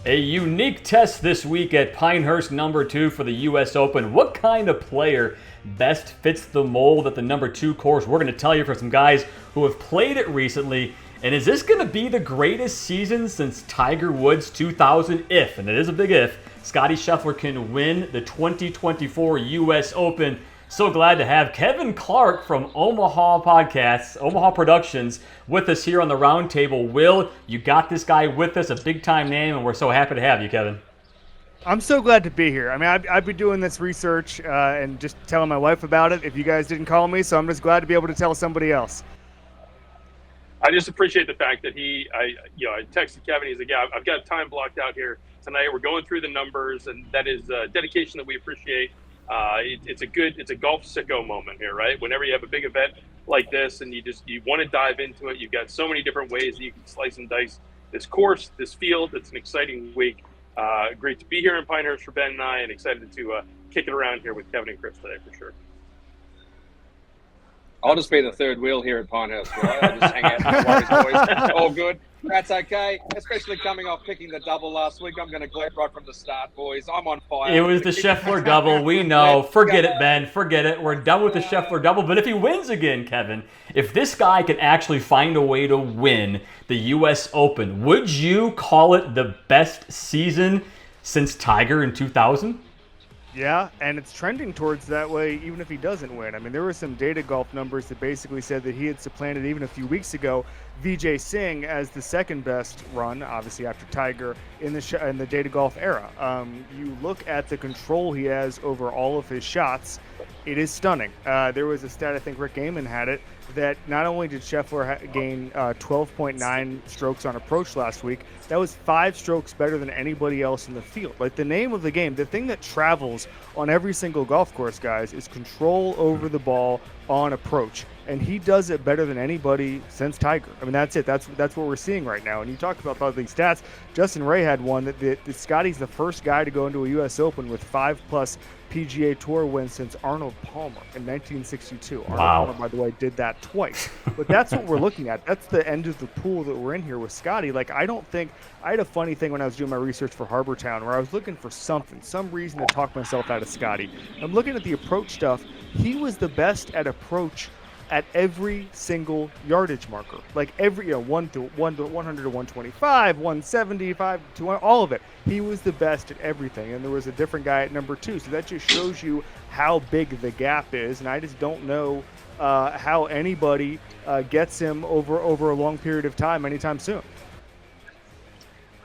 A unique test this week at Pinehurst #2 for the U.S. Open. What kind of player best fits the mold at the #2 course? We're going to tell you for some guys who have played it recently. And is this going to be the greatest season since Tiger Woods 2000 if, and it is a big if, Scottie Scheffler can win the 2024 U.S. Open? So glad to have Kevin Clark from Omaha Productions, with us here on the Roundtable. Will, you got this guy with us, a big-time name, and we're so happy to have you, Kevin. I'm so glad to be here. I mean, I've been doing this research and just telling my wife about it if you guys didn't call me, so I'm just glad to be able to tell somebody else. I just appreciate the fact that I texted Kevin. He's like, yeah, I've got time blocked out here tonight. We're going through the numbers, and that is dedication that we appreciate. It's a golf sicko moment here, right? Whenever you have a big event like this and you want to dive into it, you've got so many different ways that you can slice and dice this course, this field. It's an exciting week. Great to be here in Pinehurst for Ben and I, and excited to kick it around here with Kevin and Chris today for sure. I'll just be the third wheel here at Pinehurst, right? I'll just hang out with the Warriors boys. All good. That's okay, especially coming off picking the double last week. I'm going to glare right from the start, boys. I'm on fire. It was the Scheffler double. We know. Forget it, Ben. Forget it. We're done with the Scheffler double. But if he wins again, Kevin, if this guy can actually find a way to win the U.S. Open, would you call it the best season since Tiger in 2000? Yeah, and it's trending towards that way even if he doesn't win. I mean, there were some data golf numbers that basically said that he had supplanted, even a few weeks ago, Vijay Singh as the second best run, obviously after Tiger, in the data golf era. You look at the control he has over all of his shots, it is stunning. There was a stat, I think Rick Gaiman had it, that not only did Scheffler gain 12.9 strokes on approach last week, that was 5 strokes better than anybody else in the field. Like, the name of the game, the thing that travels on every single golf course, guys, is control over the ball on approach. And he does it better than anybody since Tiger. I mean, that's it. That's what we're seeing right now. And you talked about all these stats. Justin Ray had one that Scottie's the first guy to go into a U.S. Open with 5+ PGA Tour wins since Arnold Palmer in 1962. Arnold Palmer, by the way, did that twice. But that's what we're looking at. That's the end of the pool that we're in here with Scottie. Like, I had a funny thing when I was doing my research for Harbor Town where I was looking for some reason to talk myself out of Scottie. I'm looking at the approach stuff. He was the best at approach at every single yardage marker, like every 1 to 100 to 125, 175 to all of it. He was the best at everything, and there was a different guy at #2. So that just shows you how big the gap is, and I just don't know how anybody gets him over a long period of time anytime soon.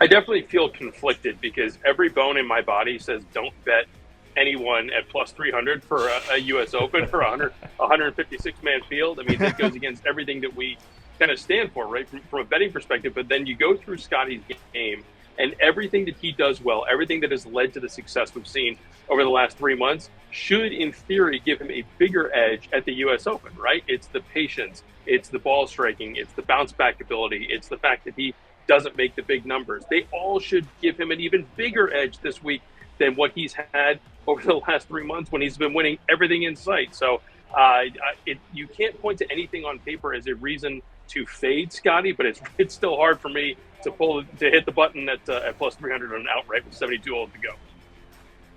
I definitely feel conflicted because every bone in my body says don't bet anyone at plus 300 for a U.S. Open for a 156-man field. I mean, that goes against everything that we kind of stand for, right, from a betting perspective. But then you go through Scottie's game, and everything that he does well, everything that has led to the success we've seen over the last 3 months should, in theory, give him a bigger edge at the U.S. Open, right? It's the patience, it's the ball striking, it's the bounce-back ability, it's the fact that he doesn't make the big numbers. They all should give him an even bigger edge this week than what he's had over the last 3 months when he's been winning everything in sight. So you can't point to anything on paper as a reason to fade Scottie, but it's still hard for me to hit the button at plus 300 on an outright with 72 holes to go.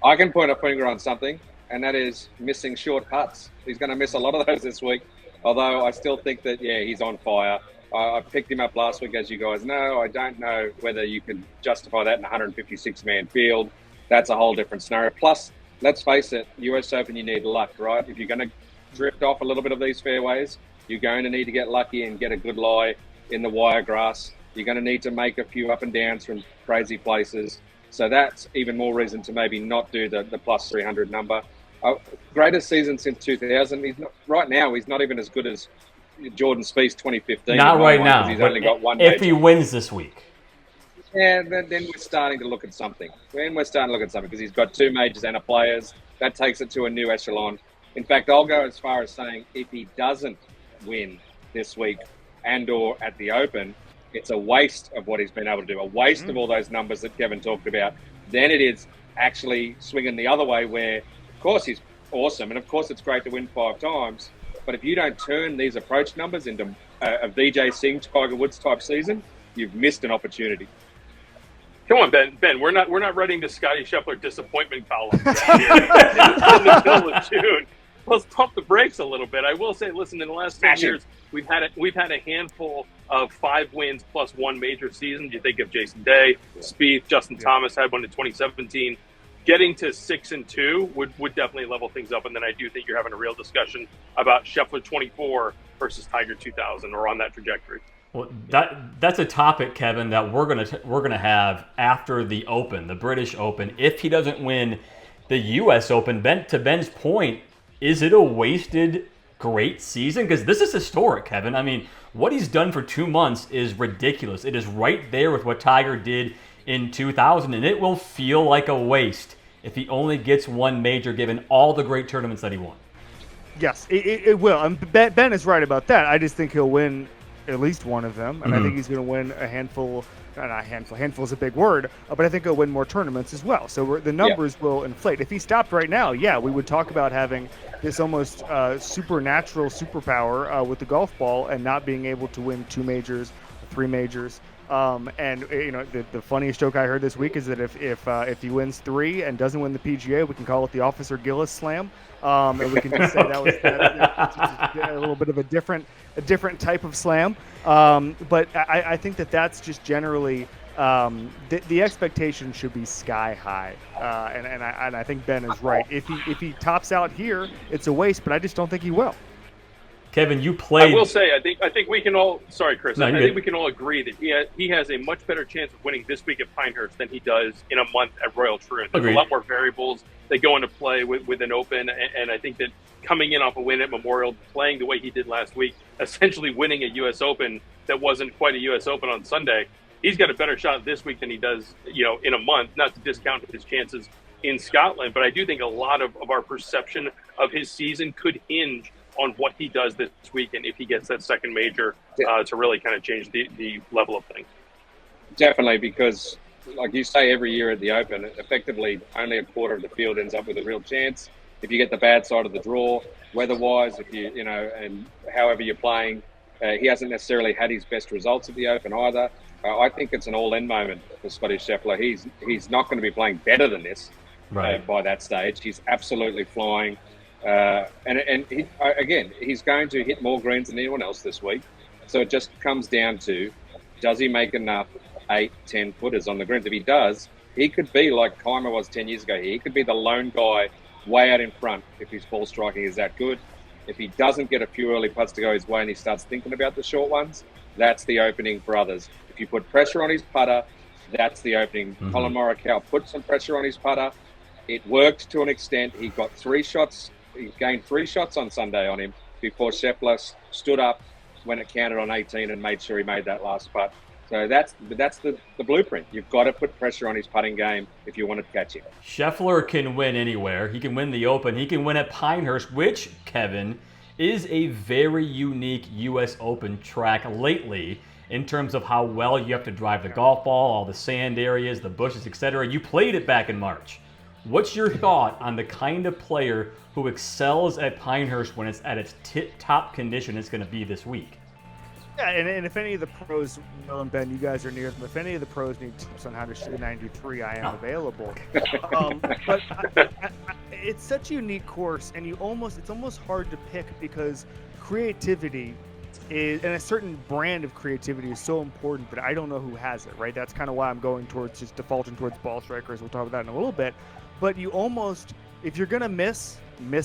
I can point a finger on something, and that is missing short putts. He's going to miss a lot of those this week, although I still think that, he's on fire. I picked him up last week, as you guys know. I don't know whether you can justify that in a 156-man field. That's a whole different scenario. Plus, let's face it, US Open, you need luck, right? If you're going to drift off a little bit of these fairways, you're going to need to get lucky and get a good lie in the wire grass. You're going to need to make a few up and downs from crazy places. So that's even more reason to maybe not do the plus 300 number. Greatest season since 2000. Right now, he's not even as good as Jordan Spieth 2015. Not right now. He's only got one if major. he wins this week. Yeah, then we're starting to look at something. Because he's got 2 majors and a Players. That takes it to a new echelon. In fact, I'll go as far as saying if he doesn't win this week and or at the Open, it's a waste of what he's been able to do, a waste of all those numbers that Kevin talked about. Then it is actually swinging the other way where, of course, he's awesome. And, of course, it's great to win 5 times. But if you don't turn these approach numbers into a Vijay Singh, Tiger Woods type season, you've missed an opportunity. Come on, Ben. Ben, we're not writing the Scottie Scheffler disappointment column here in the middle of June. Let's pump the brakes a little bit. I will say, listen, in the last 10 years, we've had a handful of 5 wins plus 1 major season. You think of Jason Day, Spieth, Justin Thomas had one in 2017. Getting to 6 and 2 would definitely level things up, and then I do think you're having a real discussion about Scheffler 24 versus Tiger 2000, or on that trajectory. Well, that's a topic, Kevin, that we're gonna have after the Open, the British Open. If he doesn't win the U.S. Open, to Ben's point, is it a wasted great season? Because this is historic, Kevin. I mean, what he's done for 2 months is ridiculous. It is right there with what Tiger did in 2000, and it will feel like a waste if he only gets one major, given all the great tournaments that he won. Yes, it will. Ben is right about that. I just think he'll win at least one of them, and I think he's going to win a handful. Not a handful. Handful is a big word, but I think he'll win more tournaments as well. So the numbers will inflate. If he stopped right now, we would talk about having this almost supernatural superpower with the golf ball and not being able to win 2 majors, 3 majors. And the funniest joke I heard this week is that if he wins 3 and doesn't win the PGA, we can call it the Officer Gillis Slam, and we can just say that was a little bit of a different type of slam. But I think that's just generally the expectation should be sky high, and I think Ben is right. If he tops out here, it's a waste, but I just don't think he will. Kevin, you played. I will say, I think we can all. Sorry, Chris. No, I think we can all agree that he has a much better chance of winning this week at Pinehurst than he does in a month at Royal Troon. There's a lot more variables that go into play with an Open, and I think that coming in off a win at Memorial, playing the way he did last week, essentially winning a U.S. Open that wasn't quite a U.S. Open on Sunday, he's got a better shot this week than he does, in a month. Not to discount his chances in Scotland, but I do think a lot of our perception of his season could hinge on what he does this week, and if he gets that second major to really kind of change the level of things. Definitely, because like you say, every year at the Open, effectively only a quarter of the field ends up with a real chance. If you get the bad side of the draw, weather-wise, if and however you're playing, he hasn't necessarily had his best results at the Open either. I think it's an all-in moment for Scottie Scheffler. He's not going to be playing better than this by that stage. He's absolutely flying. And he's going to hit more greens than anyone else this week. So it just comes down to, does he make enough 8-10 footers on the greens? If he does, he could be like Keimer was 10 years ago. He could be the lone guy way out in front if his ball striking is that good. If he doesn't get a few early putts to go his way and he starts thinking about the short ones, that's the opening for others. If you put pressure on his putter, that's the opening. Colin Morikawa put some pressure on his putter. It worked to an extent. He got 3 shots. He gained 3 shots on Sunday on him before Scheffler stood up when it counted on 18 and made sure he made that last putt. So that's the blueprint. You've got to put pressure on his putting game if you want to catch him. Scheffler can win anywhere. He can win the Open. He can win at Pinehurst, which, Kevin, is a very unique U.S. Open track lately in terms of how well you have to drive the golf ball, all the sand areas, the bushes, etc. You played it back in March. What's your thought on the kind of player who excels at Pinehurst when it's at its top condition it's going to be this week? Yeah, and if any of the pros, Will and Ben, you guys are near them, if any of the pros need tips on how to shoot a 93, I am available. But it's such a unique course, and it's almost hard to pick because creativity and a certain brand of creativity is so important that I don't know who has it, right? That's kind of why I'm going towards just defaulting towards ball strikers. We'll talk about that in a little bit. But you almost, if you're going to miss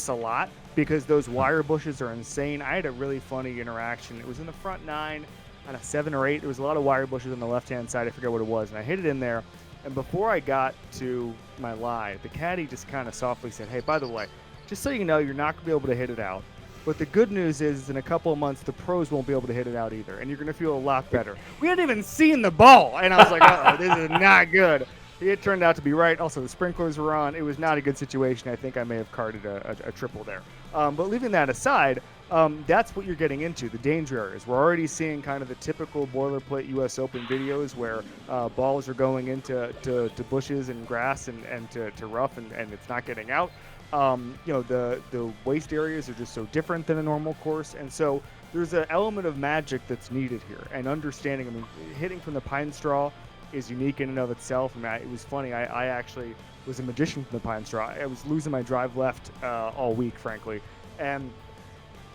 a lot, because those wire bushes are insane. I had a really funny interaction. It was in the front 9 on a 7 or 8. There was a lot of wire bushes on the left-hand side. I forget what it was. And I hit it in there. And before I got to my lie, the caddy just kind of softly said, hey, by the way, just so you know, you're not going to be able to hit it out. But the good news is in a couple of months, the pros won't be able to hit it out either. And you're going to feel a lot better. We hadn't even seen the ball. And I was like, uh-oh, this is not good. It turned out to be right. Also, the sprinklers were on. It was not a good situation. I think I may have carded a triple there. But leaving that aside, that's what you're getting into, the danger areas. We're already seeing kind of the typical boilerplate U.S. Open videos where balls are going into bushes and grass and to rough and it's not getting out. The waste areas are just so different than a normal course. And so there's an element of magic that's needed here and understanding. I mean, hitting from the pine straw is unique in and of itself. I mean, it was funny. I actually was a magician from the Pine Straw. I was losing my drive left all week, frankly, and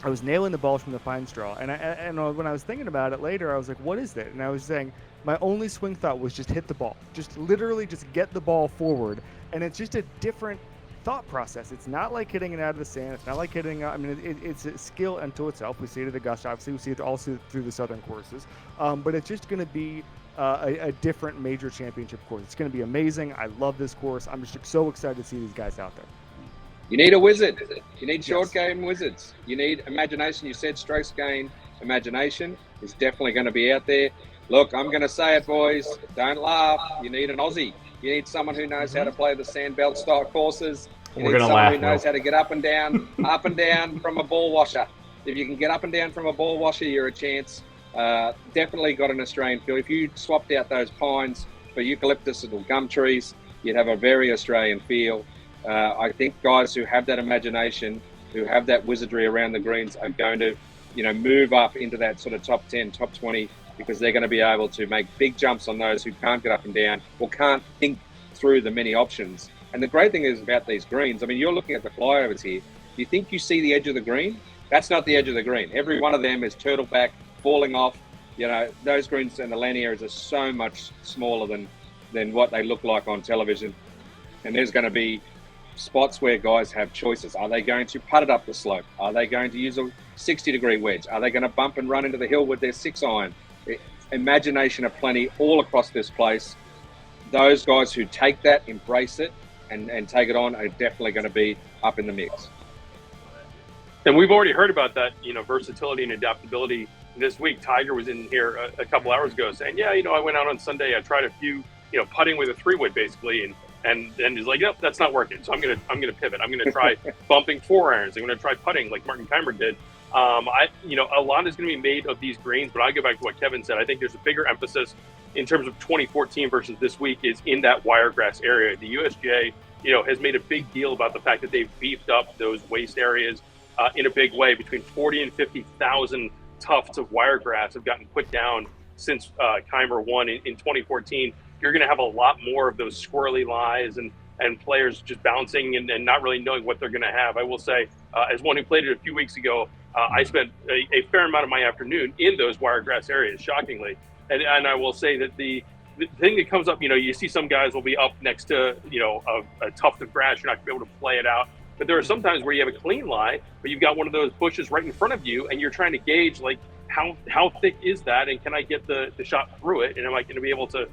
I was nailing the balls from the Pine Straw. And when I was thinking about it later, I was like, what is it? And I was saying, my only swing thought was just hit the ball. Just literally just get the ball forward. And it's just a different thought process. It's not like hitting it out of the sand. It's not like hitting, I mean, it's a skill unto itself. We see it at Augusta. Obviously, we see it also through the Southern courses. But it's just going to be a different major championship course. It's going to be amazing. I love this course. I'm just so excited to see these guys out there. You need a wizard. You need short game wizards. You need imagination. You said strokes gain imagination is definitely going to be out there. Look, I'm going to say it, boys. Don't laugh. You need an Aussie. You need someone who knows how to play the sandbelt style courses. You need someone who knows how to get up and down from a ball washer. If you can get up and down from a ball washer, you're a chance. Definitely got an Australian feel. If you swapped out those pines for eucalyptus or gum trees, you'd have a very Australian feel. I think guys who have that imagination, who have that wizardry around the greens are going to, move up into that sort of top 10, top 20, because they're going to be able to make big jumps on those who can't get up and down or can't think through the many options. And the great thing is about these greens, I mean, you're looking at the flyovers here. You think you see the edge of the green? That's not the edge of the green. Every one of them is turtle back, falling off. Those greens and the landing areas are so much smaller than what they look like on television. And there's going to be spots where guys have choices. Are they going to putt it up the slope? Are they going to use a 60-degree wedge? Are they going to bump and run into the hill with their 6-iron? Imagination aplenty all across this place. Those guys who take that, embrace it, and take it on are definitely going to be up in the mix. And we've already heard about that, versatility and adaptability this week. Tiger was in here a couple hours ago saying, I went out on Sunday, I tried a few, putting with a 3-wood basically, and he's like, yep, that's not working. So I'm gonna pivot. I'm gonna try bumping 4-irons. I'm gonna try putting like Martin Keimer did. A lot is gonna be made of these greens, but I go back to what Kevin said. I think there's a bigger emphasis in terms of 2014 versus this week is in that wiregrass area. The USGA, has made a big deal about the fact that they've beefed up those waste areas in a big way. Between 40 and 50,000 tufts of wiregrass have gotten put down since Keimer won in 2014. You're going to have a lot more of those squirrely lies and players just bouncing and not really knowing what they're going to have. I will say, as one who played it a few weeks ago, I spent a fair amount of my afternoon in those wiregrass areas, shockingly. And I will say that the thing that comes up, you see some guys will be up next to, a tuft of grass. You're not going to be able to play it out. But there are some times where you have a clean lie, but you've got one of those bushes right in front of you, and you're trying to gauge, like, how thick is that, and can I get the shot through it, and am I going to be able to,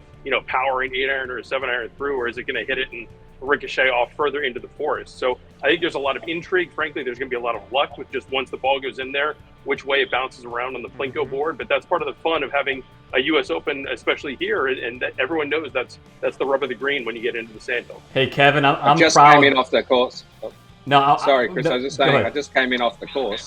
power an 8-iron or a 7-iron through, or is it going to hit it and ricochet off further into the forest? So I think there's a lot of intrigue. Frankly, there's going to be a lot of luck with just once the ball goes in there, which way it bounces around on the Plinko board. But that's part of the fun of having a U.S. Open, especially here, and that everyone knows that's the rub of the green when you get into the sandhill. Hey, Kevin, I'm I just proud. came in off the course. No, sorry, Chris. I was just saying, I I just came in off the course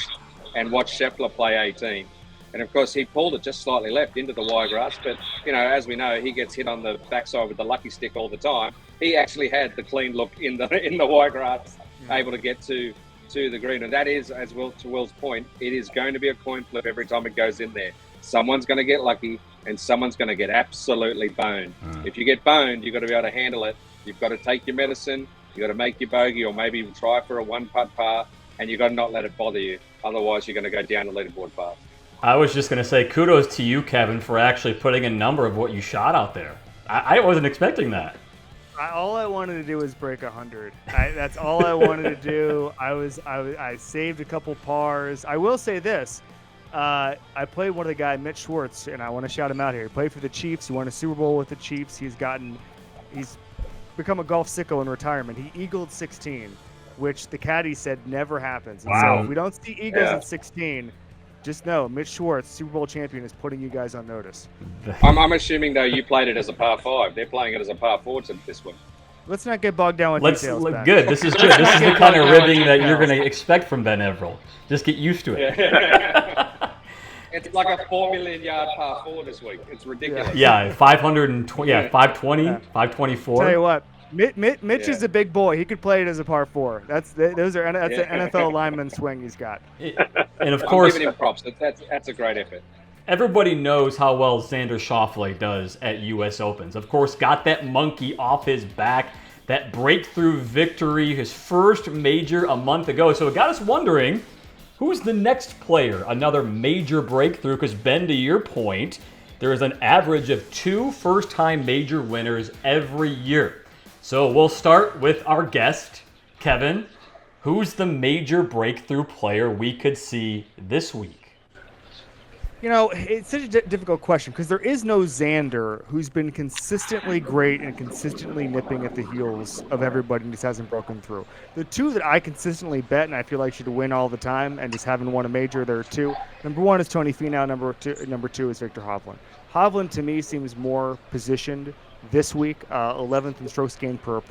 and watched Scheffler play 18. And of course, he pulled it just slightly left into the wiregrass. But, as we know, he gets hit on the backside with the lucky stick all the time. He actually had the clean look in the wiregrass, able to get to the green. And that is, to Will's point, it is going to be a coin flip every time it goes in there. Someone's going to get lucky and someone's going to get absolutely boned. If you get boned, you've got to be able to handle it. You've got to take your medicine. You've got to make your bogey or maybe try for a 1-putt par, and you've got to not let it bother you. Otherwise, you're going to go down the leaderboard path. I was just going to say kudos to you, Kevin, for actually putting a number of what you shot out there. I wasn't expecting that. All I wanted to do was break 100. That's all I wanted to do. I saved a couple pars. I will say this. I played one of the guys, Mitch Schwartz, and I want to shout him out here. He played for the Chiefs. He won a Super Bowl with the Chiefs. He's become a golf sicko in retirement. He eagled 16, which the caddy said never happens. And wow. So if we don't see eagles at 16, just know Mitch Schwartz, Super Bowl champion, is putting you guys on notice. I'm assuming, though, you played it as a par 5. They're playing it as a par 4 this week. Let's not get bogged down with details. Good. This is good. This is the kind of ribbing that you're going to expect from Ben Everill. Just get used to it. It's like a 4 million yard par 4 this week. It's ridiculous. Yeah, 520. Yeah, 520, 524. Tell you what, Mitch is a big boy. He could play it as a par 4. That's an NFL lineman swing he's got. And of course, I'm giving him props. That's a great effort. Everybody knows how well Xander Schauffele does at U.S. Opens. Of course, got that monkey off his back, that breakthrough victory, his first major a month ago. So it got us wondering, who's the next player? Another major breakthrough, because Ben, to your point, there is an average of 2 first-time major winners every year. So we'll start with our guest, Kevin. Who's the major breakthrough player we could see this week? You know, it's such a difficult question because there is no Xander who's been consistently great and consistently nipping at the heels of everybody and just hasn't broken through. The two that I consistently bet and I feel like should win all the time and just haven't won a major, there are two. Number one is Tony Finau. Number two is Victor Hovland. Hovland, to me, seems more positioned this week, 11th in strokes gained for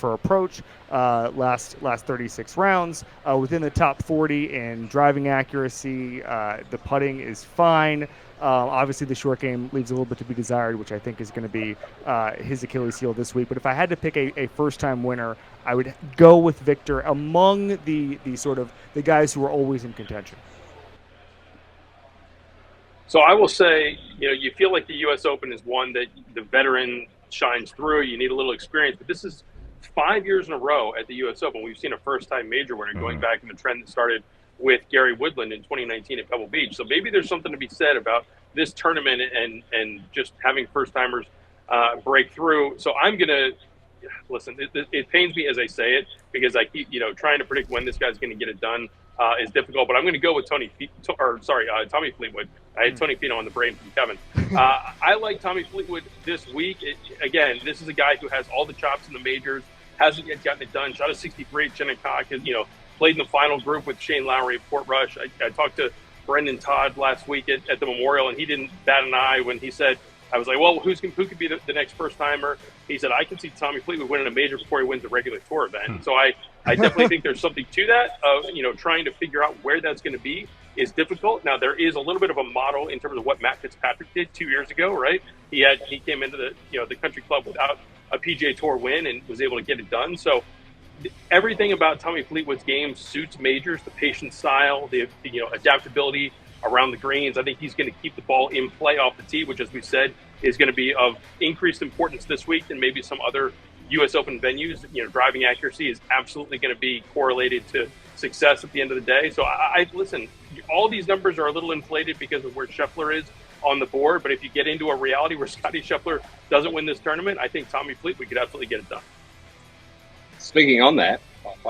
approach, last 36 rounds, within the top 40 in driving accuracy. The putting is fine. Obviously, the short game leaves a little bit to be desired, which I think is going to be his Achilles heel this week. But if I had to pick a first-time winner, I would go with Victor among the sort of the guys who are always in contention. So I will say, you feel like the U.S. Open is one that the veteran shines through. You need a little experience, but this is 5 years in a row at the U.S. Open. We've seen a first-time major winner going back in the trend that started with Gary Woodland in 2019 at Pebble Beach. So maybe there's something to be said about this tournament and just having first-timers break through. So I'm going to listen. It pains me as I say it because I keep trying to predict when this guy's going to get it done is difficult. But I'm going to go with Tommy Fleetwood. I had Tony Finau on the brain from Kevin. I like Tommy Fleetwood this week. Again, this is a guy who has all the chops in the majors, hasn't yet gotten it done. Shot a 63 at Shinnecock, played in the final group with Shane Lowry at Port Rush. I talked to Brendan Todd last week at the Memorial, and he didn't bat an eye when he said, I was like, well, who could be the next first-timer? He said, I can see Tommy Fleetwood winning a major before he wins a regular tour event. So I definitely think there's something to that of, trying to figure out where that's going to be is difficult. Now, there is a little bit of a model in terms of what Matt Fitzpatrick did 2 years ago, right? He came into the country club without a PGA Tour win and was able to get it done. So everything about Tommy Fleetwood's game suits majors, the patient style, the adaptability around the greens. I think he's going to keep the ball in play off the tee, which, as we said, is going to be of increased importance this week than maybe some other U.S. Open venues. Driving accuracy is absolutely going to be correlated to success at the end of the day. So I listen, all these numbers are a little inflated because of where Scheffler is on the board. But if you get into a reality where Scottie Scheffler doesn't win this tournament, I think Tommy Fleetwood could absolutely get it done. Speaking on that,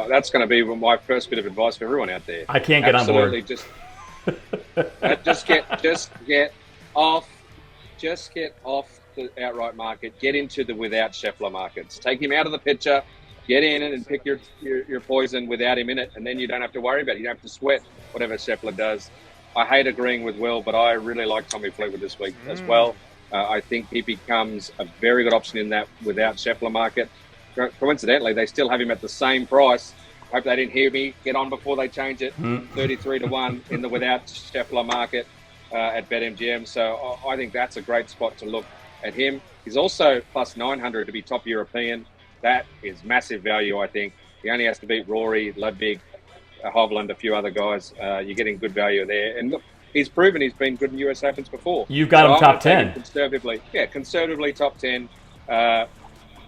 that's going to be my first bit of advice for everyone out there. I can't get on board. Just get off the outright market. Get into the without Scheffler markets. Take him out of the picture. Get in and pick your poison without him in it, and then you don't have to worry about it. You don't have to sweat whatever Scheffler does. I hate agreeing with Will, but I really like Tommy Fleetwood this week as well. I think he becomes a very good option in that without Scheffler market. Coincidentally, they still have him at the same price. Hope they didn't hear me. Get on before they change it. 33-1 in the without Scheffler market at BetMGM. So I think that's a great spot to look at him. He's also plus 900 to be top European. That is massive value, I think. He only has to beat Rory, Ludwig, Hovland, a few other guys. You're getting good value there. And look, he's proven he's been good in US Opens before. You've got him top 10. Conservatively top 10.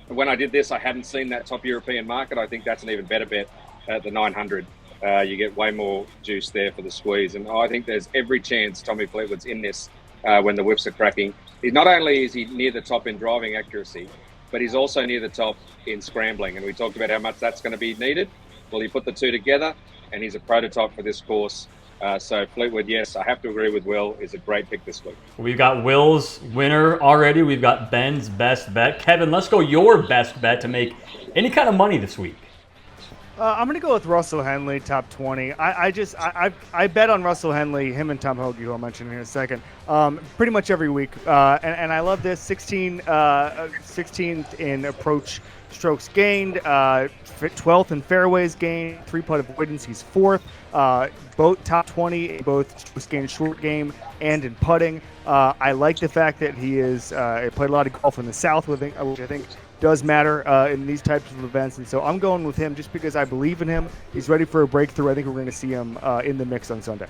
When I did this, I hadn't seen that top European market. I think that's an even better bet at the 900. You get way more juice there for the squeeze. And I think there's every chance Tommy Fleetwood's in this when the whips are cracking. Not only is he near the top in driving accuracy, but he's also near the top in scrambling. And we talked about how much that's going to be needed. Well, he put the two together, and he's a prototype for this course. So Fleetwood, yes, I have to agree with Will, is a great pick this week. We've got Will's winner already. We've got Ben's best bet. Kevin, let's go your best bet to make any kind of money this week. I'm going to go with Russell Henley, top 20. I bet on Russell Henley, him and Tom Hoagie, who I'll mention in a second, pretty much every week. And I love this. 16th in approach strokes gained, 12th in fairways gained, 3-putt avoidance. He's 4th. Both top 20 in both strokes gained short game and in putting. I like the fact that he played a lot of golf in the South, which I think does matter in these types of events. And so I'm going with him just because I believe in him. He's ready for a breakthrough. I think we're going to see him in the mix on Sunday.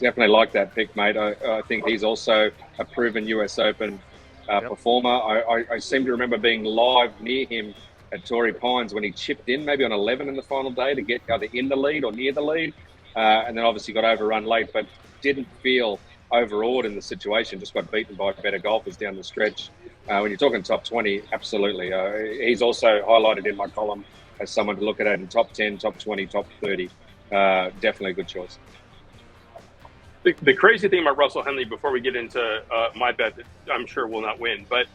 Definitely like that pick, mate. I think he's also a proven US Open performer. I seem to remember being live near him at Torrey Pines when he chipped in, maybe on 11 in the final day to get either in the lead or near the lead, and then obviously got overrun late, but didn't feel overawed in the situation, just got beaten by better golfers down the stretch. When you're talking top 20, absolutely. He's also highlighted in my column as someone to look at in top 10, top 20, top 30. Definitely a good choice. The crazy thing about Russell Henley, before we get into my bet that I'm sure will not win, but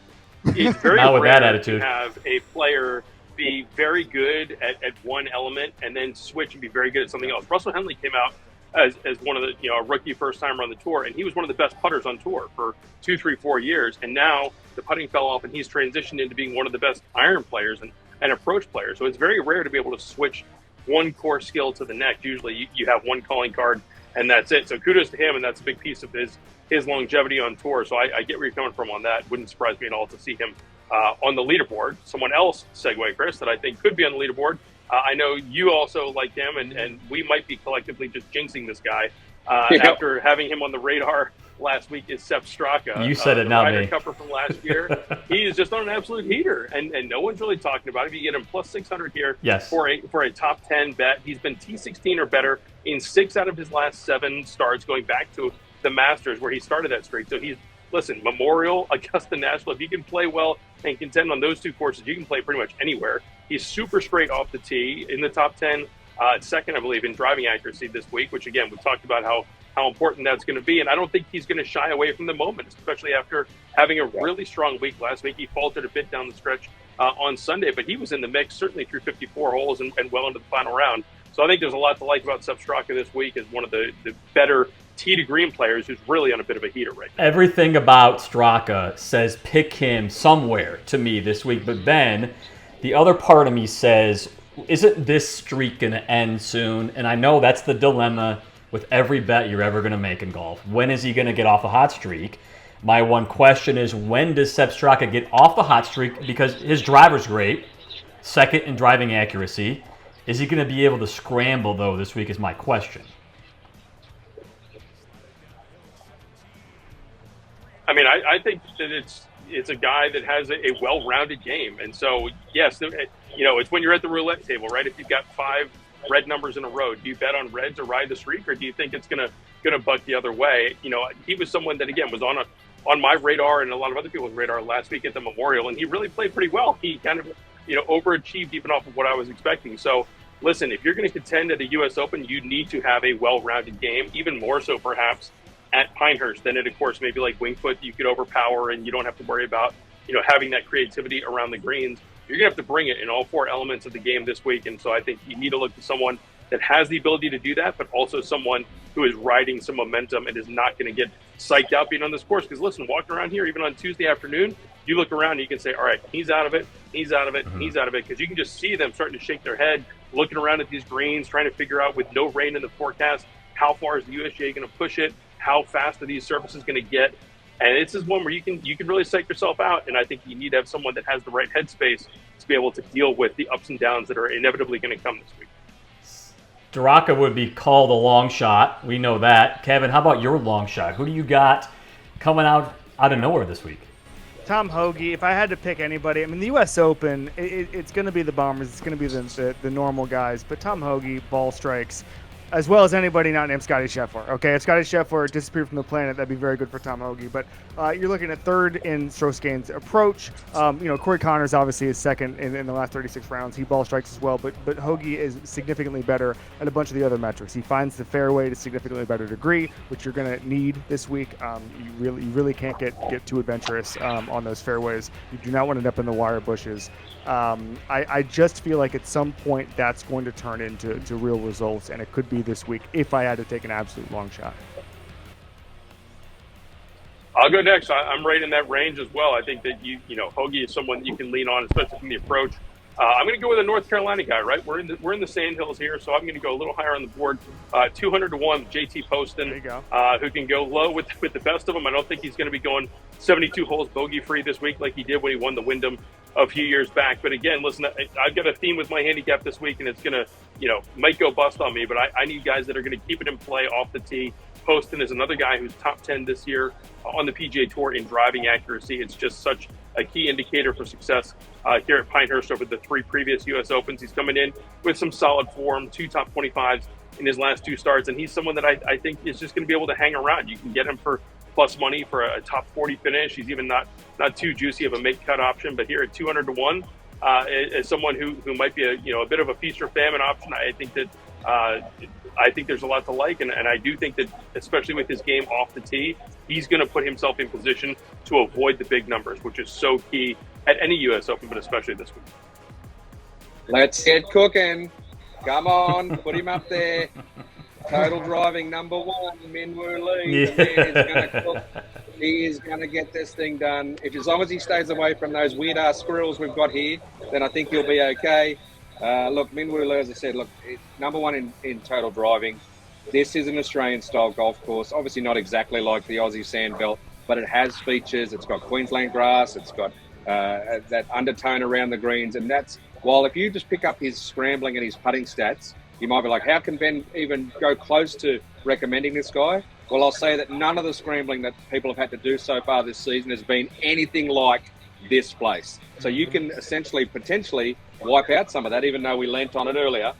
it's very Not with that rare attitude. to have a player be very good at one element and then switch and be very good at something else. Russell Henley came out as one of the, a rookie first timer on the tour, and he was one of the best putters on tour for 2, 3, 4 years. And now the putting fell off, and he's transitioned into being one of the best iron players and approach players. So it's very rare to be able to switch one core skill to the next. Usually you have one calling card and that's it. So kudos to him, and that's a big piece of his longevity on tour. So I get where you're coming from on that. Wouldn't surprise me at all to see him on the leaderboard. Someone else, segue, Chris, that I think could be on the leaderboard. I know you also like him, and we might be collectively just jinxing this guy after having him on the radar last week is Sepp Straka. You said it, not Ryder me. Cupper from last year. He is just on an absolute heater, and no one's really talking about it. If you get him plus 600 here Yes. for a top 10 bet, he's been T16 or better in 6 out of his last 7 starts, going back to the Masters where he started that streak. So listen, Memorial, Augusta National, if you can play well and contend on those 2 courses, you can play pretty much anywhere. He's super straight off the tee in the top 10, second, I believe, in driving accuracy this week, which, again, we talked about how important that's going to be. And I don't think he's going to shy away from the moment, especially after having a really strong week last week. He faltered a bit down the stretch on Sunday, but he was in the mix, certainly through 54 holes and well into the final round. So I think there's a lot to like about Sepp Straka this week as one of the better tee to green players who's really on a bit of a heater right now. Everything about Straka says pick him somewhere to me this week, but then the other part of me says, isn't this streak going to end soon? And I know that's the dilemma with every bet you're ever going to make in golf. When is he going to get off a hot streak? My one question is, when does Sepp Straka get off the hot streak? Because his driver's great, second in driving accuracy. Is he going to be able to scramble, though, this week is my question. I mean, I think that it's a guy that has a well-rounded game. And so, yes, it's when you're at the roulette table, right? If you've got 5 red numbers in a row, do you bet on red to ride the streak, or do you think it's gonna buck the other way? He was someone that, again, was on my radar and a lot of other people's radar last week at the Memorial, and he really played pretty well. He kind of overachieved even off of what I was expecting. So listen, if you're going to contend at a U.S. Open, you need to have a well-rounded game, even more so perhaps at Pinehurst than at a course maybe like Wingfoot you could overpower, and you don't have to worry about having that creativity around the greens. You're going to have to bring it in all 4 elements of the game this week. And so I think you need to look to someone that has the ability to do that, but also someone who is riding some momentum and is not going to get psyched out being on this course. Because listen, walking around here, even on Tuesday afternoon, you look around and you can say, all right, he's out of it, he's out of it, he's out of it. Because you can just see them starting to shake their head, looking around at these greens, trying to figure out, with no rain in the forecast, how far is the USGA going to push it? How fast are these surfaces going to get? And this is one where you can really psych yourself out. And I think you need to have someone that has the right headspace to be able to deal with the ups and downs that are inevitably going to come this week. Straka would be called a long shot. We know that. Kevin, how about your long shot? Who do you got coming out of nowhere this week? Tom Hoge. If I had to pick anybody, I mean, the U.S. Open, it's going to be the Bombers. It's going to be the normal guys. But Tom Hoge, ball strikes, as well as anybody not named Scottie Scheffler. Okay, if Scottie Scheffler disappeared from the planet, that'd be very good for Tom Hoge. But you're looking at 3rd in strokes gained approach. Corey Connors obviously is 2nd in the last 36 rounds. He ball strikes as well, but Hoge is significantly better at a bunch of the other metrics. He finds the fairway to significantly better degree, which you're going to need this week. You really can't get too adventurous on those fairways. You do not want to end up in the wire bushes. I just feel like at some point that's going to turn into real results, and it could be this week if I had to take an absolute long shot. I'll go next. I'm right in that range as well. I think that Hoge is someone that you can lean on, especially from the approach. I'm going to go with a North Carolina guy, right? We're in the Sandhills here, so I'm going to go a little higher on the board. 200-1, JT Poston, who can go low with the best of them. I don't think he's going to be going 72 holes bogey-free this week like he did when he won the Wyndham a few years back. But again, listen, I've got a theme with my handicap this week, and it's going to, might go bust on me, but I need guys that are going to keep it in play off the tee, Poston is another guy who's top 10 this year on the PGA Tour in driving accuracy. It's just such a key indicator for success here at Pinehurst over the 3 previous U.S. Opens. He's coming in with some solid form, 2 top 25s in his last 2 starts, and he's someone that I think is just going to be able to hang around. You can get him for plus money for a top 40 finish. He's even not too juicy of a make cut option, but here at 200 to 1, as someone who might be a bit of a feast or famine option, I think that I think there's a lot to like, and I do think that, especially with his game off the tee, he's going to put himself in position to avoid the big numbers, which is so key at any U.S. Open, but especially this week. Let's get cooking. Come on, put him up there. Total driving number 1, Minwoo Lee. Yeah. He is going to get this thing done. As long as he stays away from those weird-ass squirrels we've got here, then I think he'll be okay. Look, Minwoo Lee, as I said, number 1 in total driving. This is an Australian-style golf course. Obviously not exactly like the Aussie Sandbelt, but it has features. It's got Queensland grass. It's got that undertone around the greens. And that's, while if you just pick up his scrambling and his putting stats, you might be like, how can Ben even go close to recommending this guy? Well, I'll say that none of the scrambling that people have had to do so far this season has been anything like this place. So you can essentially, potentially wipe out some of that, even though we lent on it earlier.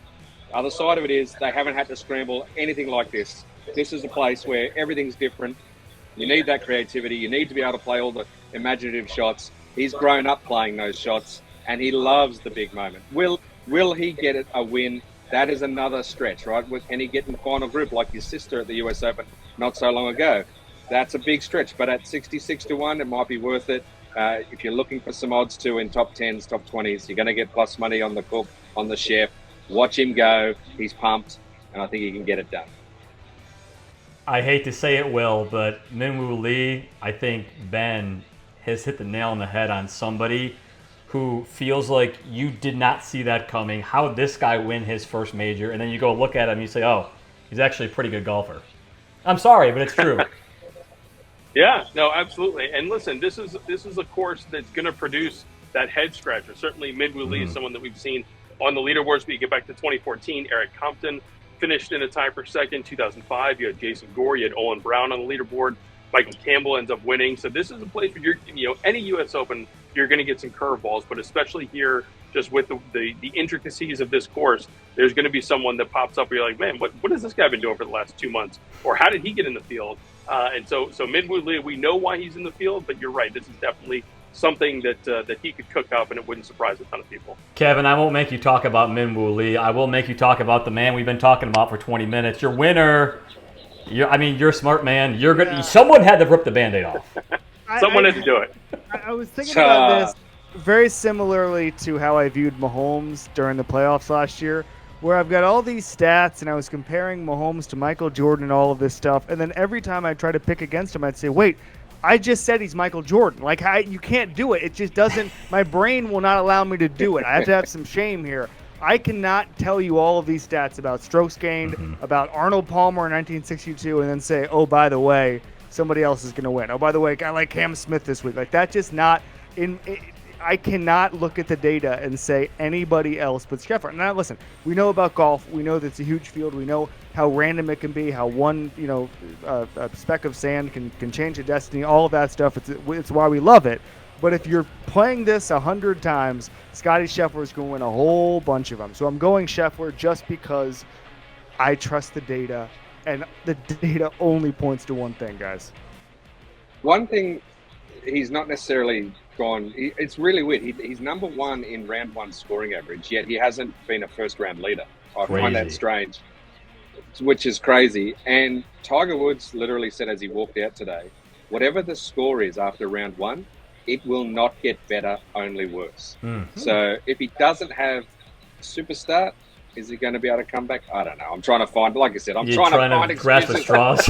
Other side of it is they haven't had to scramble anything like this. This is a place where everything's different. You need that creativity. You need to be able to play all the imaginative shots. He's grown up playing those shots, and he loves the big moment. Will he get it a win? That is another stretch, right? Can he get in the final group like his sister at the US Open not so long ago? That's a big stretch, but at 66 to 1, it might be worth it. If you're looking for some odds too in top 10s, top 20s, you're going to get plus money on the Cook, on the Chef. Watch him go. He's pumped, and I think he can get it done. I hate to say it, Will, but Minwoo Lee, I think Ben has hit the nail on the head on somebody who feels like you did not see that coming. How did this guy win his first major? And then you go look at him and you say, oh, he's actually a pretty good golfer. I'm sorry, but it's true. Yeah, no, absolutely. And listen, this is a course that's going to produce that head scratcher. Certainly, Minwoo Lee is someone that we've seen on the leaderboards. But you get back to 2014, Eric Compton finished in a tie for second. 2005, you had Jason Gore, you had Owen Brown on the leaderboard. Michael Campbell ends up winning. So this is a place where any U.S. Open, you're going to get some curveballs, but especially here, just with the intricacies of this course, there's going to be someone that pops up where you're like, man, what has this guy been doing for the last 2 months? Or how did he get in the field? And so Minwoo Lee, we know why he's in the field, but you're right. This is definitely something that he could cook up, and it wouldn't surprise a ton of people. Kevin, I won't make you talk about Minwoo Lee. I will make you talk about the man we've been talking about for 20 minutes. Your winner. You're a smart man. You're good. Yeah. Someone had to rip the Band-Aid off. Someone had to do it. I was thinking about this very similarly to how I viewed Mahomes during the playoffs last year, where I've got all these stats and I was comparing Mahomes to Michael Jordan and all of this stuff, and then every time I try to pick against him, I'd say, wait, I just said he's Michael Jordan. Like, you can't do it. It just doesn't – my brain will not allow me to do it. I have to have some shame here. I cannot tell you all of these stats about strokes gained, about Arnold Palmer in 1962, and then say, oh, by the way, somebody else is going to win. Oh, by the way, a guy like Cam Smith this week. Like, that's just not I cannot look at the data and say anybody else but Scheffler. Now, listen, we know about golf. We know that it's a huge field. We know how random it can be, how one a speck of sand can change a destiny, all of that stuff. It's why we love it. But if you're playing this 100 times, Scottie Scheffler is going to win a whole bunch of them. So I'm going Scheffler just because I trust the data, and the data only points to one thing, guys. One thing, he's not necessarily gone. It's really weird. He's number 1 in round 1 scoring average, yet he hasn't been a first-round leader. I find that strange, which is crazy. And Tiger Woods literally said as he walked out today, whatever the score is after round 1, it will not get better, only worse. So if he doesn't have superstar, is he going to be able to come back? I don't know. I'm trying to find, like I said, I'm trying to find grasp at straws.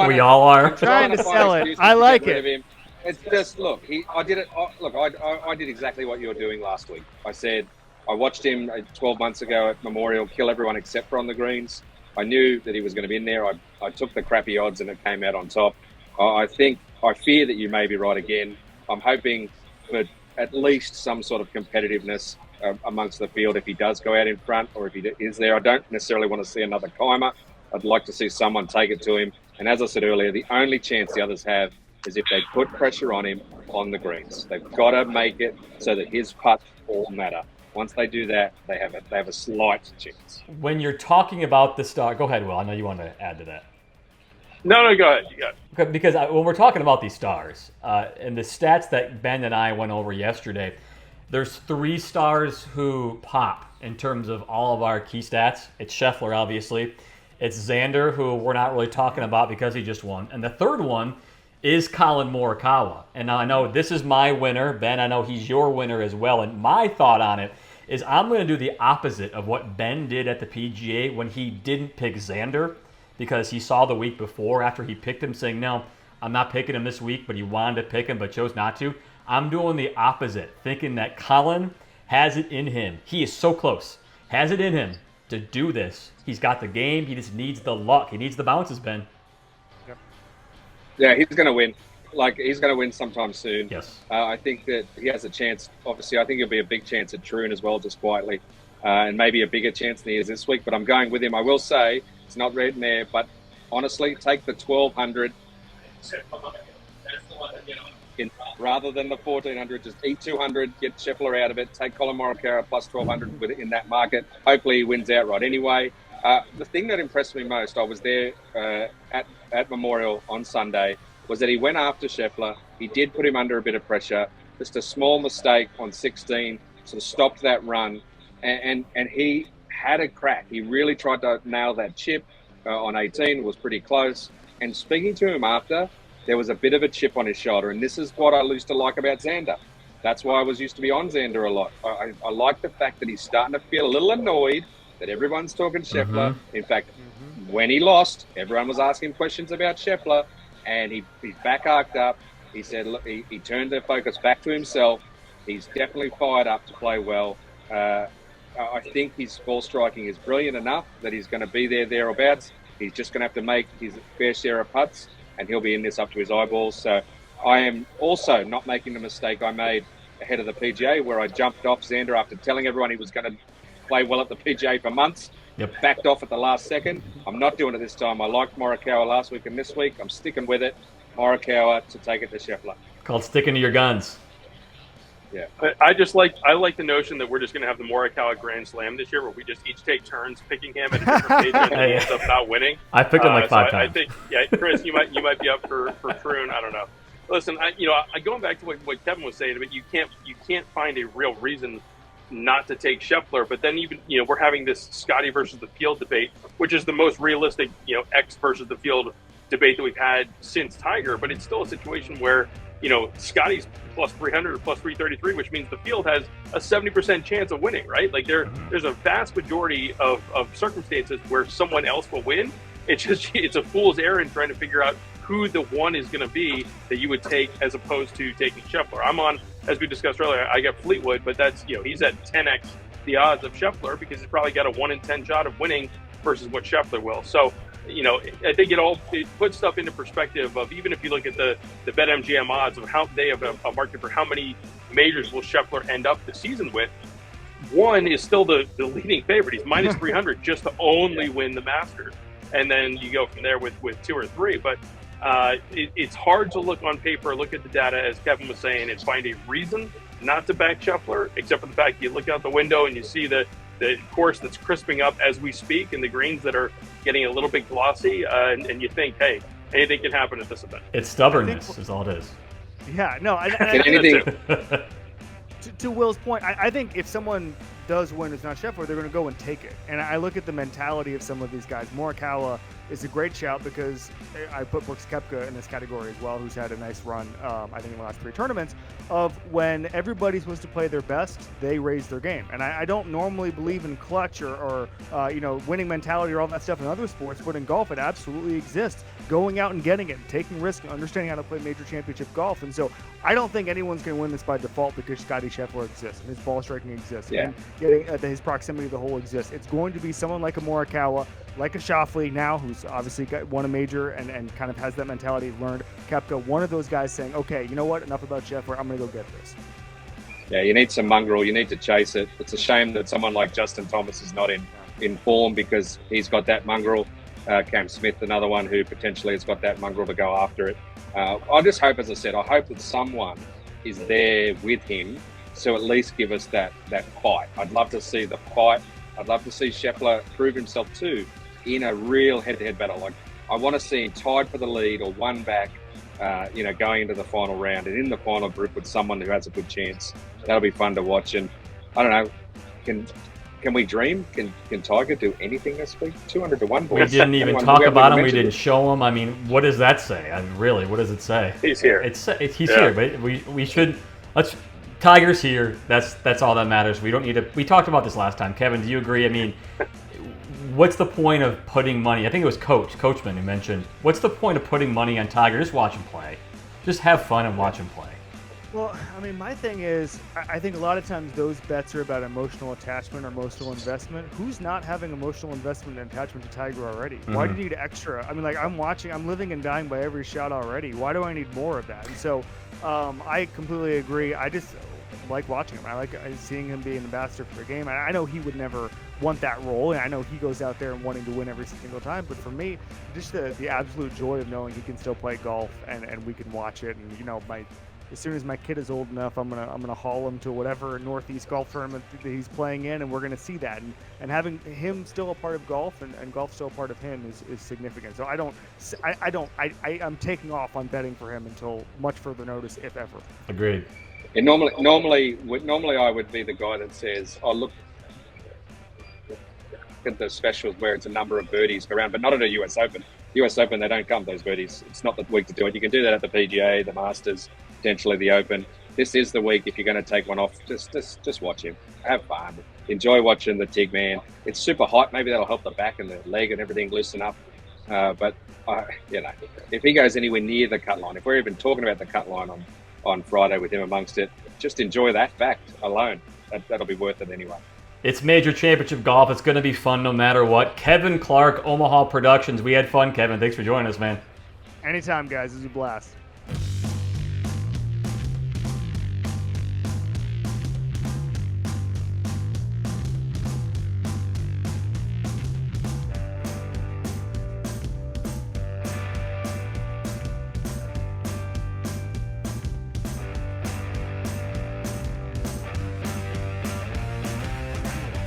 We all are. I'm trying to sell it. I like it. It's just, look, I did exactly what you were doing last week. I said, I watched him 12 months ago at Memorial kill everyone except for on the greens. I knew that he was going to be in there. I took the crappy odds and it came out on top. I fear that you may be right again. I'm hoping for at least some sort of competitiveness amongst the field if he does go out in front or if he is there. I don't necessarily want to see another Keimer. I'd like to see someone take it to him. And as I said earlier, the only chance the others have is if they put pressure on him on the greens. They've got to make it so that his putts all matter. Once they do that, they have a slight chance. When you're talking about the star, go ahead, Will. I know you want to add to that. No, go ahead. You got it. Okay, because when we're talking about these stars, and the stats that Ben and I went over yesterday, there's 3 stars who pop in terms of all of our key stats. It's Scheffler, obviously. It's Xander, who we're not really talking about because he just won. And the third one is Colin Morikawa. And now I know this is my winner. Ben, I know he's your winner as well. And my thought on it is I'm going to do the opposite of what Ben did at the PGA when he didn't pick Xander, because he saw the week before after he picked him saying, no, I'm not picking him this week, but he wanted to pick him but chose not to. I'm doing the opposite, thinking that Colin has it in him. He is so close. Has it in him to do this. He's got the game. He just needs the luck. He needs the bounces, Ben. Yeah, he's going to win. He's going to win sometime soon. Yes. I think that he has a chance. Obviously, I think it'll be a big chance at Troon as well, just quietly. And maybe a bigger chance than he is this week. But I'm going with him. I will say, it's not written there, but honestly, take the 1,200 rather than the 1,400. Just eat 200, get Scheffler out of it, take Colin Morikawa plus 1,200 with it in that market. Hopefully he wins outright anyway. The thing that impressed me most, I was there at Memorial on Sunday, was that he went after Scheffler. He did put him under a bit of pressure. Just a small mistake on 16 sort of stopped that run, and he had a crack. He really tried to nail that chip on 18, was pretty close. And speaking to him after, there was a bit of a chip on his shoulder. And this is what I used to like about Xander. That's why I used to be on Xander a lot. I like the fact that he's starting to feel a little annoyed that everyone's talking Scheffler. In fact, when he lost, everyone was asking questions about Scheffler, and he's back arced up. He said, look, he turned the focus back to himself. He's definitely fired up to play well. I think his ball striking is brilliant enough that he's going to be thereabouts. He's just going to have to make his fair share of putts, and he'll be in this up to his eyeballs. So I am also not making the mistake I made ahead of the PGA, where I jumped off Xander after telling everyone he was going to play well at the PGA for months. Yep. Backed off at the last second. I'm not doing it this time. I liked Morikawa last week and this week. I'm sticking with it. Morikawa to take it to Scheffler. Called sticking to your guns. Yeah. I like the notion that we're just going to have the Morikawa Grand Slam this year, where we just each take turns picking him at a different stage and he ends up not winning. I picked him like 5 times. I think, Chris, you might be up for Troon. I don't know. Listen, going back to what Kevin was saying, but you can't find a real reason not to take Scheffler. But then even we're having this Scottie versus the field debate, which is the most realistic X versus the field debate that we've had since Tiger. But it's still a situation where Scottie's plus 300 or plus 333, which means the field has a 70% chance of winning, right? Like there's a vast majority of circumstances where someone else will win. It's a fool's errand trying to figure out who the one is going to be that you would take as opposed to taking Scheffler. I'm on, as we discussed earlier, I got Fleetwood, but that's, he's at 10x the odds of Scheffler because he's probably got a 1 in 10 shot of winning versus what Scheffler will. So, I think it puts stuff into perspective of, even if you look at the BetMGM odds of how they have a market for how many majors will Scheffler end up the season with. One is still the leading favorite. He's minus 300 just to only win the Masters. And then you go from there with 2 or 3. But it's hard to look on paper, look at the data, as Kevin was saying, and find a reason not to back Scheffler, except for the fact you look out the window and you see the course that's crisping up as we speak and the greens that are getting a little bit glossy, and you think, hey, anything can happen at this event. It's stubbornness is all it is. Yeah, no. To Will's point, I think if someone does win who's not Scheffler, they're going to go and take it. And I look at the mentality of some of these guys. Morikawa is a great shout because I put Brooks Koepka in this category as well, who's had a nice run, I think, in the last 3 tournaments, of when everybody's supposed to play their best, they raise their game. And I don't normally believe in clutch or winning mentality or all that stuff in other sports, but in golf, it absolutely exists. Going out and getting it, taking risks, and understanding how to play major championship golf. And so I don't think anyone's going to win this by default because Scottie Scheffler exists and his ball striking exists and getting his proximity to the hole exists. It's going to be someone like a Morikawa, like a Schauffele now, who's obviously won a major and kind of has that mentality, learned. Koepka, one of those guys saying, okay, you know what, enough about Scheffler, I'm going to go get this. Yeah, you need some mongrel. You need to chase it. It's a shame that someone like Justin Thomas is not in form because he's got that mongrel. Cam Smith, another one who potentially has got that mongrel to go after it. I just hope, as I said, I hope that someone is there with him to at least give us that fight. I'd love to see the fight. I'd love to see Scheffler prove himself too in a real head-to-head battle. Like, I want to see him tied for the lead or one back, going into the final round and in the final group with someone who has a good chance. That'll be fun to watch. And I don't know, can we dream? Can Tiger do anything this week? 200 to 1, boys. We didn't even talk about him. We didn't show him. I mean, what does that say? I mean, really, what does it say? He's here. He's here, but we should let's. Tiger's here. That's all that matters. We don't need to. We talked about this last time. Kevin, do you agree? I mean, what's the point of putting money? I think it was Coachman who mentioned. What's the point of putting money on Tiger? Just watch him play. Just have fun and watch him play. Well, I mean, my thing is, I think a lot of times those bets are about emotional attachment or emotional investment. Who's not having emotional investment and attachment to Tiger already? Mm-hmm. Why do you need extra? I mean, like, I'm living and dying by every shot already. Why do I need more of that? And so I completely agree. I just like watching him. I like seeing him be an ambassador for the game. I know he would never want that role, and I know he goes out there and wanting to win every single time. But for me, just the absolute joy of knowing he can still play golf and we can watch it. And as soon as my kid is old enough, I'm gonna haul him to whatever Northeast golf tournament that he's playing in, and we're gonna see that. And having him still a part of golf and golf still a part of him is significant. So I'm taking off on betting for him until much further notice, if ever. Agreed. And normally I would be the guy that says, "Oh, look at the specials where it's a number of birdies around," but not at a US Open. US Open, they don't come those birdies. It's not the week to do it. You can do that at the PGA, the Masters, potentially the Open. This is the week if you're going to take one off. Just watch him. Have fun. Enjoy watching the Tig Man. It's super hot. Maybe that'll help the back and the leg and everything loosen up. But if he goes anywhere near the cut line, if we're even talking about the cut line on Friday with him amongst it, just enjoy that fact alone. That'll be worth it anyway. It's Major Championship Golf. It's going to be fun no matter what. Kevin Clark, Omaha Productions. We had fun, Kevin. Thanks for joining us, man. Anytime, guys. It was a blast.